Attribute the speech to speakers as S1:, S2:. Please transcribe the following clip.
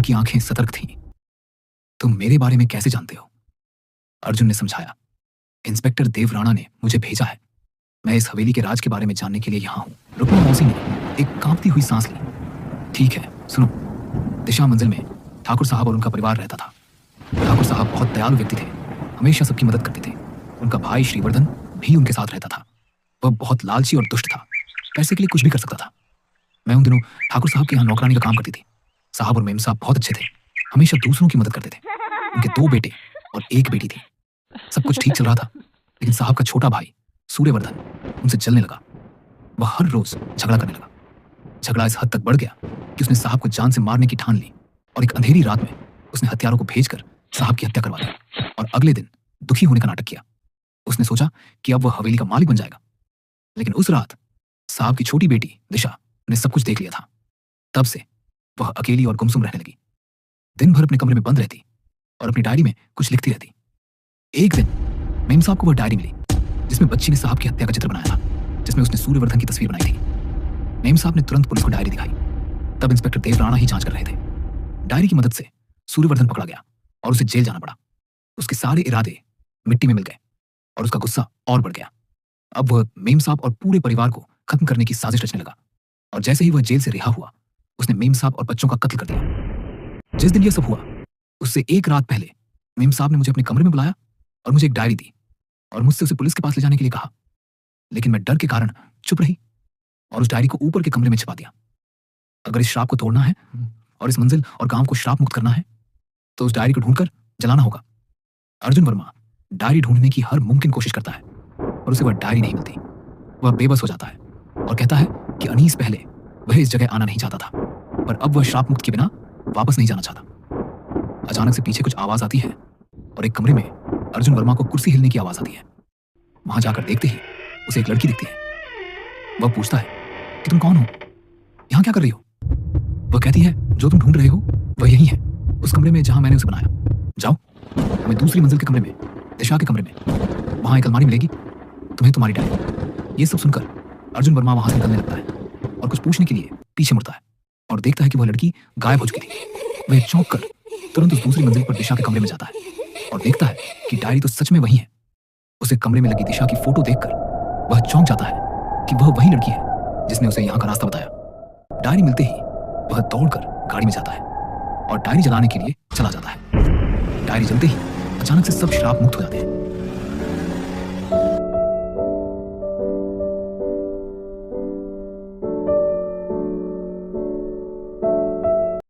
S1: उनकी आंखें सतर्क थीं। तुम मेरे बारे में कैसे जानते हो? अर्जुन ने समझाया। इंस्पेक्टर देव राणा ने मुझे भेजा है। मैं इस हवेली के राज के बारे में जानने के लिए यहाँ हूँ। रुक्मिणी मौसी ने एक कांपती हुई सांस ली। ठीक है, सुनो। दिशा मंजिल में ठाकुर साहब और उनका परिवार रहता था। ठाकुर साहब बहुत दयालु व्यक्ति थे, हमेशा सबकी मदद करते थे। उनका भाई श्रीवर्धन भी उनके साथ रहता था। वह बहुत लालची और दुष्ट था, पैसे के लिए कुछ भी कर सकता था। मैं उन दिनों ठाकुर साहब के यहाँ नौकरानी का काम करती थी। साहब और मेम साहब बहुत अच्छे थे, हमेशा दूसरों की मदद करते थे। उनके 2 बेटे और 1 बेटी थी। सब कुछ ठीक चल रहा था, लेकिन साहब का छोटा भाई सूर्यवर्धन उनसे जलने लगा। वह हर रोज झगड़ा करने लगा। झगड़ा इस हद तक बढ़ गया कि उसने साहब को जान से मारने की ठान ली और एक अंधेरी रात में उसने हत्यारों को भेजकर साहब की हत्या करवा दी और अगले दिन दुखी होने का नाटक किया। उसने सोचा कि अब वह हवेली का मालिक बन जाएगा, लेकिन उस रात साहब की छोटी बेटी दिशा ने सब कुछ देख लिया था। तब से वह अकेली और गुमसुम रहने लगी। दिन भर अपने कमरे में बंद रहती और अपनी डायरी में कुछ लिखती रहती। एक दिन मेम साहब को वह डायरी मिली जिसमें बच्ची ने साहब की हत्या का चित्र बनाया था, जिसमें उसने सूर्यवर्धन की तस्वीर बनाई थी। मेम साहब ने तुरंत पुलिस को डायरी दिखाई। तब इंस्पेक्टर देव राणा ही जांच कर रहे थे। डायरी की मदद से सूर्यवर्धन पकड़ा गया और उसे जेल जाना पड़ा। उसके सारे इरादे मिट्टी में मिल गए और उसका गुस्सा और बढ़ गया। अब वह मेम साहब और पूरे परिवार को खत्म करने की साजिश रचने लगा और जैसे ही वह जेल से रिहा हुआ, उसने मेम साहब और बच्चों का कत्ल कर दिया। जिस दिन यह सब हुआ, उससे 1 रात पहले मेम साहब ने मुझे अपने कमरे में बुलाया और मुझे एक डायरी दी और मुझसे उसे पुलिस के पास ले जाने के लिए कहा, लेकिन मैं डर के कारण चुप रही और उस डायरी को ऊपर के कमरे में छिपा दिया। अगर इस श्राप को तोड़ना है और इस मंजिल और गांव को श्राप मुक्त करना है, तो उस डायरी को ढूंढकर जलाना होगा। अर्जुन वर्मा डायरी ढूंढने की हर मुमकिन कोशिश करता है और उसे वह डायरी नहीं मिलती। वह बेबस हो जाता है और कहता है कि अनीस पहले वह इस जगह आना नहीं चाहता था, पर अब वह श्राप मुक्त के बिना वापस नहीं जाना चाहता। अचानक से पीछे कुछ आवाज आती है और एक कमरे में अर्जुन वर्मा को कुर्सी हिलने की आवाज आती है। वहां जाकर देखते ही उसे एक लड़की दिखती है। वह पूछता है कि तुम कौन हो, यहाँ क्या कर रही हो? वह कहती है जो तुम ढूंढ रहे हो वह यही है, उस कमरे में जहां मैंने उसे बनाया। जाओ, हमें दूसरी मंजिल के कमरे में, दिशा के कमरे में, वहां एक अलमारी मिलेगी, तुम्हें तुम्हारी डायरी। ये सब सुनकर अर्जुन वर्मा वहां से निकलने लगता है और कुछ पूछने के लिए पीछे मुड़ता है और देखता है कि वह लड़की गायब हो चुकी थी। वह चौंक कर तुरंत उस दूसरी मंजिल पर दिशा के कमरे में जाता है और देखता है कि डायरी तो सच में वही है। उसे कमरे में लगी दिशा की फोटो देखकर वह चौंक जाता है कि वह वही लड़की है जिसने उसे यहाँ का रास्ता बताया। डायरी मिलते ही वह दौड़कर गाड़ी में जाता है और डायरी जलाने के लिए चला जाता है। डायरी जलते ही अचानक से सब श्राप मुक्त हो जाते हैं।